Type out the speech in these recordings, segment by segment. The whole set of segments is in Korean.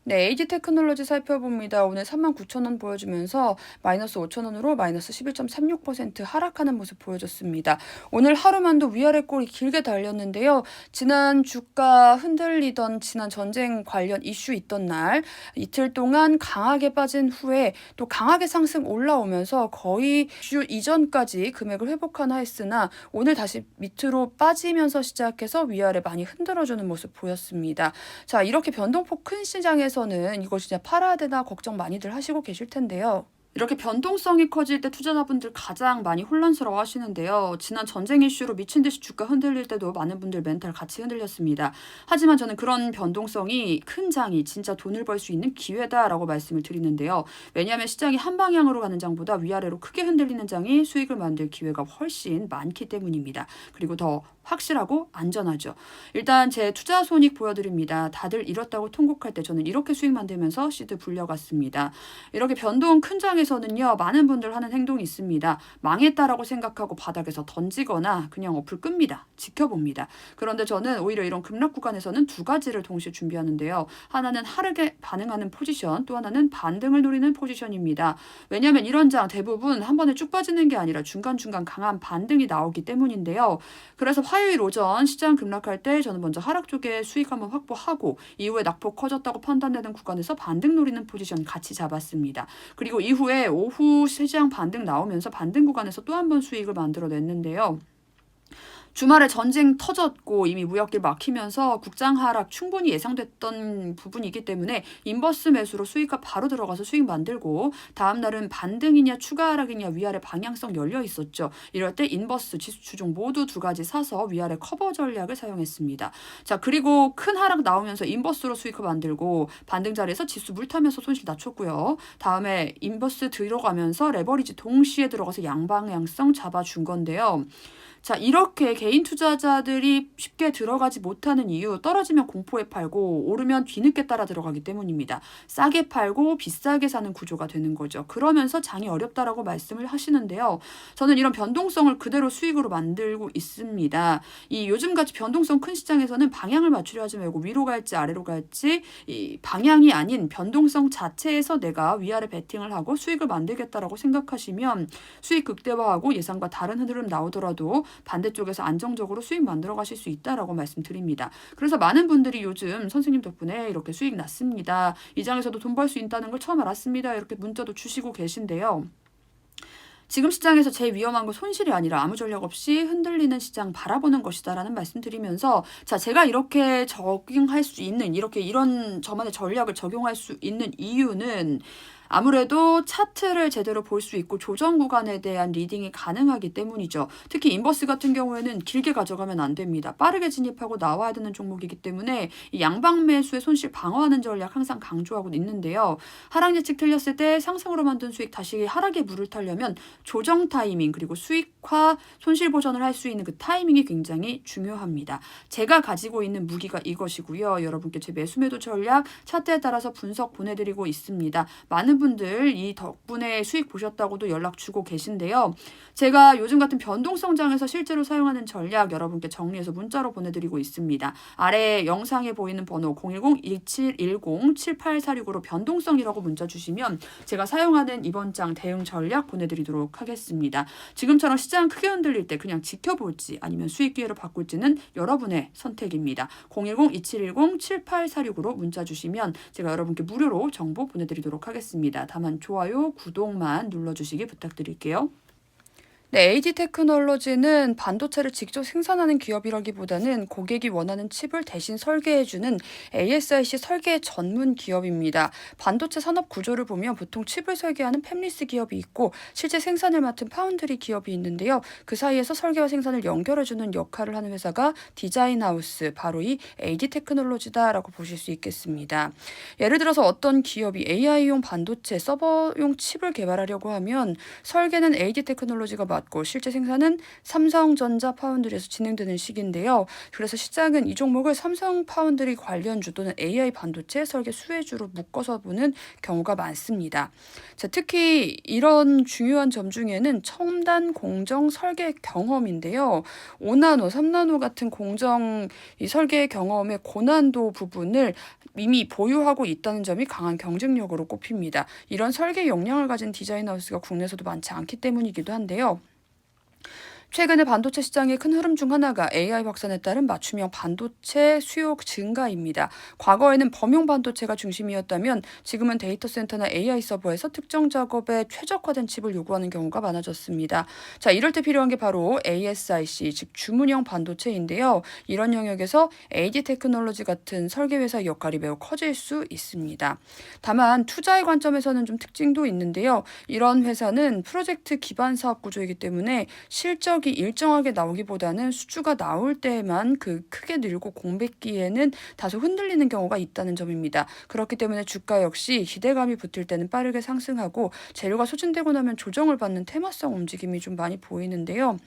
네, AG테크놀로지 살펴봅니다. 오늘 39,000원 보여주면서 마이너스 5,000원으로 마이너스 11.36% 하락하는 모습 보여줬습니다. 오늘 하루만도 위아래 꼴이 길게 달렸는데요. 지난 주가 흔들리던 지난 전쟁 관련 이슈 있던 날 이틀 동안 강하게 빠진 후에 또 강하게 상승 올라오면서 거의 이슈 이전까지 금액을 회복하나 했으나 오늘 다시 밑으로 빠지면서 시작해서 위아래 많이 흔들어주는 모습 보였습니다. 자, 이렇게 변동폭 큰 시장에서는 이거 진짜 팔아야 되나 걱정 많이들 하시고 계실 텐데요. 이렇게 변동성이 커질 때 투자자분들 가장 많이 혼란스러워 하시는데요. 지난 전쟁 이슈로 미친 듯이 주가 흔들릴 때도 많은 분들 멘탈 같이 흔들렸습니다. 하지만 저는 그런 변동성이 큰 장이 진짜 돈을 벌 수 있는 기회다라고 말씀을 드리는데요. 왜냐하면 시장이 한 방향으로 가는 장보다 위아래로 크게 흔들리는 장이 수익을 만들 기회가 훨씬 많기 때문입니다. 그리고 더 확실하고 안전하죠. 일단 제 투자 손익 보여드립니다. 다들 잃었다고 통곡할 때 저는 이렇게 수익 만들면서 시드 불려갔습니다. 이렇게 변동 큰 장에서는요, 많은 분들 하는 행동이 있습니다. 망했다라고 생각하고 바닥에서 던지거나 그냥 어플 끕니다. 지켜봅니다. 그런데 저는 오히려 이런 급락 구간에서는 두 가지를 동시에 준비하는데요. 하나는 하락에 반응하는 포지션, 또 하나는 반등을 노리는 포지션입니다. 왜냐하면 이런 장 대부분 한 번에 쭉 빠지는 게 아니라 중간중간 강한 반등이 나오기 때문인데요. 그래서 화요일 오전 시장 급락할 때 저는 먼저 하락 쪽에 수익 한번 확보하고 이후에 낙폭 커졌다고 판단되는 구간에서 반등 노리는 포지션 같이 잡았습니다. 그리고 이후에 오후 시장 반등 나오면서 반등 구간에서 또 한 번 수익을 만들어냈는데요. 주말에 전쟁 터졌고 이미 무역길 막히면서 국장 하락 충분히 예상됐던 부분이기 때문에 인버스 매수로 수익가 바로 들어가서 수익 만들고 다음 날은 반등이냐 추가 하락이냐 위아래 방향성 열려 있었죠. 이럴 때 인버스 지수 추종 모두 두 가지 사서 위아래 커버 전략을 사용했습니다. 자, 그리고 큰 하락 나오면서 인버스로 수익을 만들고 반등 자리에서 지수 물타면서 손실 낮췄고요. 다음에 인버스 들어가면서 레버리지 동시에 들어가서 양방향성 잡아준 건데요. 자, 이렇게 개인 투자자들이 쉽게 들어가지 못하는 이유, 떨어지면 공포에 팔고 오르면 뒤늦게 따라 들어가기 때문입니다. 싸게 팔고 비싸게 사는 구조가 되는 거죠. 그러면서 장이 어렵다라고 말씀을 하시는데요. 저는 이런 변동성을 그대로 수익으로 만들고 있습니다. 이 요즘같이 변동성 큰 시장에서는 방향을 맞추려 하지 말고 위로 갈지 아래로 갈지 이 방향이 아닌 변동성 자체에서 내가 위아래 베팅을 하고 수익을 만들겠다라고 생각하시면 수익 극대화하고 예상과 다른 흐름 나오더라도 반대쪽에서 안정적으로 수익 만들어 가실 수 있다라고 말씀드립니다. 그래서 많은 분들이 요즘 선생님 덕분에 이렇게 수익 났습니다. 이 장에서도 돈 벌 수 있다는 걸 처음 알았습니다. 이렇게 문자도 주시고 계신데요. 지금 시장에서 제일 위험한 건 손실이 아니라 아무 전략 없이 흔들리는 시장 바라보는 것이다라는 말씀드리면서 자, 제가 이렇게 적용할 수 있는 이런 저만의 전략을 적용할 수 있는 이유는 아무래도 차트를 제대로 볼 수 있고 조정 구간에 대한 리딩이 가능하기 때문이죠. 특히 인버스 같은 경우에는 길게 가져가면 안 됩니다. 빠르게 진입하고 나와야 되는 종목이기 때문에 이 양방 매수의 손실 방어하는 전략 항상 강조하고 있는데요. 하락 예측 틀렸을 때 상승으로 만든 수익 다시 하락에 물을 타려면 조정 타이밍 그리고 수익화 손실 보전을 할 수 있는 그 타이밍이 굉장히 중요합니다. 제가 가지고 있는 무기가 이것이고요. 여러분께 제 매수 매도 전략 차트에 따라서 분석 보내드리고 있습니다. 많은 분들 이 덕분에 수익 보셨다고도 연락 주고 계신데요. 제가 요즘 같은 변동성장에서 실제로 사용하는 전략 여러분께 정리해서 문자로 보내드리고 있습니다. 아래 영상에 보이는 번호 010-2710-7846으로 변동성이라고 문자 주시면 제가 사용하는 이번 장 대응 전략 보내드리도록 하겠습니다. 지금처럼 시장 크게 흔들릴 때 그냥 지켜볼지 아니면 수익 기회로 바꿀지는 여러분의 선택입니다. 010-2710-7846으로 문자 주시면 제가 여러분께 무료로 정보 보내드리도록 하겠습니다. 다만 좋아요, 구독만 눌러주시기 부탁드릴게요. 네, AG테크놀로지는 반도체를 직접 생산하는 기업이라기보다는 고객이 원하는 칩을 대신 설계해주는 ASIC 설계 전문 기업입니다. 반도체 산업 구조를 보면 보통 칩을 설계하는 팹리스 기업이 있고 실제 생산을 맡은 파운드리 기업이 있는데요. 그 사이에서 설계와 생산을 연결해주는 역할을 하는 회사가 디자인하우스, 바로 이 AG테크놀로지다라고 보실 수 있겠습니다. 예를 들어서 어떤 기업이 AI용 반도체 서버용 칩을 개발하려고 하면 설계는 AG테크놀로지가 맞고 실제 생산은 삼성전자 파운드리에서 진행되는 시기인데요. 그래서 시장은 이 종목을 삼성 파운드리 관련주 또는 AI 반도체 설계 수혜주로 묶어서 보는 경우가 많습니다. 자, 특히 이런 중요한 점 중에는 첨단 공정 설계 경험인데요. 5나노, 3나노 같은 공정 이 설계 경험의 고난도 부분을 이미 보유하고 있다는 점이 강한 경쟁력으로 꼽힙니다. 이런 설계 역량을 가진 디자인 하우스가 국내에서도 많지 않기 때문이기도 한데요. 최근에 반도체 시장의 큰 흐름 중 하나가 AI 확산에 따른 맞춤형 반도체 수요 증가입니다. 과거에는 범용 반도체가 중심이었다면 지금은 데이터 센터나 AI 서버에서 특정 작업에 최적화된 칩을 요구하는 경우가 많아졌습니다. 자, 이럴 때 필요한 게 바로 ASIC, 즉 주문형 반도체인데요. 이런 영역에서 AD 테크놀로지 같은 설계 회사의 역할이 매우 커질 수 있습니다. 다만 투자의 관점에서는 좀 특징도 있는데요. 이런 회사는 프로젝트 기반 사업 구조이기 때문에 실적이 일정하게 나오기보다는 수주가 나올 때만 크게 늘고 공백기에는 다소 흔들리는 경우가 있다는 점입니다. 그렇기 때문에 주가 역시 기대감이 붙을 때는 빠르게 상승하고 재료가 소진되고 나면 조정을 받는 테마성 움직임이 좀 많이 보이는데요.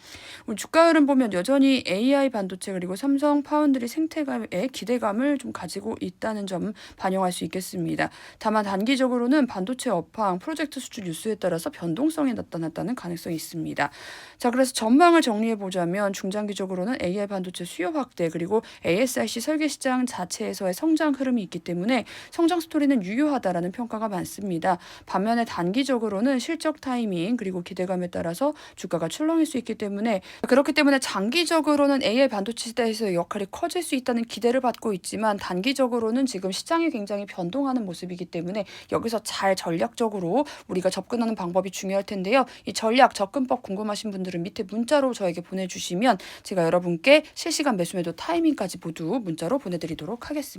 주가 흐름 보면 여전히 AI 반도체 그리고 삼성 파운드리 생태감에 기대감을 좀 가지고 있다는 점 반영할 수 있겠습니다. 다만 단기적으로는 반도체 업황, 프로젝트 수주 뉴스에 따라서 변동성이 나타났다는 가능성이 있습니다. 자, 그래서 전망을 정리해 보자면 중장기적으로는 AI 반도체 수요 확대 그리고 ASIC 설계 시장 자체에서의 성장 흐름이 있기 때문에 성장 스토리는 유효하다라는 평가가 많습니다. 반면에 단기적으로는 실적 타이밍 그리고 기대감에 따라서 주가가 출렁일 수 있기 때문에 그렇기 때문에 장기적으로는 AI 반도체 시대에서의 역할이 커질 수 있다는 기대를 받고 있지만 단기적으로는 지금 시장이 굉장히 변동하는 모습이기 때문에 여기서 잘 전략적으로 우리가 접근하는 방법이 중요할 텐데요. 이 전략 접근법 궁금하신 분들은 밑에 문자로 저에게 보내주시면 제가 여러분께 실시간 매수 매도 타이밍까지 모두 문자로 보내드리도록 하겠습니다.